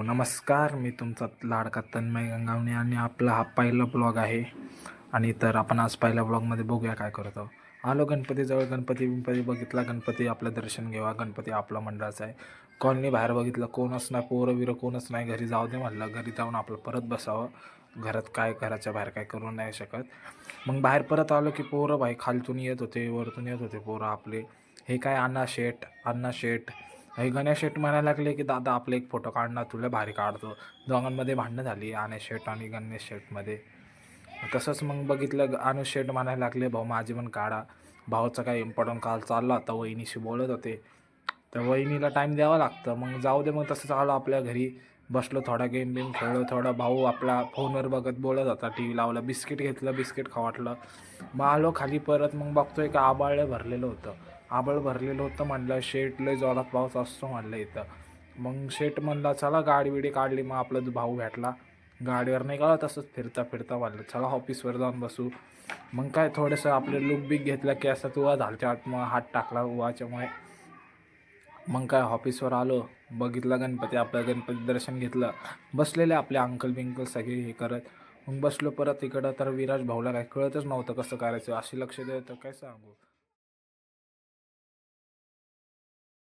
नमस्कार. मी तुमचा लाडका तन्मय गंगावणे आणि आपला हा पहिला ब्लॉग आहे. आणि तर आपण आज पहिल्या ब्लॉगमध्ये बघूया काय करतो. आलो गणपतीजवळ, गणपती बघितला. गणपती आपलं दर्शन घेवा. गणपती आपला मंडळाचा आहे. कॉलनी बाहेर बघितलं, कोणच नाही, पोरं बिरं कोणच नाही. घरी जाऊ दे म्हणलं, घरी जाऊन आपलं परत बसावं. घरात काय, घराच्या बाहेर काय करू नाही शकत. मग बाहेर परत आलो की पोरं भाई खालतून येत होते, वरतून येत होते पोरं आपले. हे काय अण्णा शेठ हे गणेश शेठ म्हणायला लागले की दादा आपले एक फोटो काढणार, तुला भारी काढतो. दोघांमध्ये भांडणं झाली अनिश शेठ आणि गणेश शेठमध्ये. तसंच मग बघितलं, अनुज शेठ म्हणायला लागले भाऊ माझी पण काढा. भाऊचा काय इम्पॉर्टंट काल चालला होता, वहिनीशी बोलत होते. तर वहिनीला टाईम द्यावा लागतं. मग जाऊ दे, मग तसंच आलो आपल्या घरी. बसलो, थोडा गेम बिम खेळलो. थोडा भाऊ आपला फोनवर बघत बोलत होता, टी व्ही लावला, बिस्किट घेतलं, बिस्किट खाऊ वाटलं. मग आलो खाली परत. मग बघतोय का आबाळ भरलेलं होतं. आबाळ भरलेलं होतं म्हणलं शेट लय जोरात पाऊस असतो म्हणलं इथं. मग शेट म्हणला चला गाडी बिडी काढली. मग आपला जो भाऊ भेटला गाडीवर नाही का, तसंच फिरता फिरता म्हणलं चला ऑफिसवर जाऊन बसू. मग काय थोडंसं आपले लुक बिक घेतलं की असं तुवा झालच्या आत, मग हात टाकला उवाच्यामुळे. मग काय ऑफिसवर आलो, बघितलं गणपती, आपलं गणपती दर्शन घेतलं. बसलेले आपले अंकल बिंकल सगळे हे करत. मग बसलो परत इकडं. तर विराज भाऊला काय कळतच नव्हतं कसं करायचं, अशी लक्ष द्यायचं काय सांगू.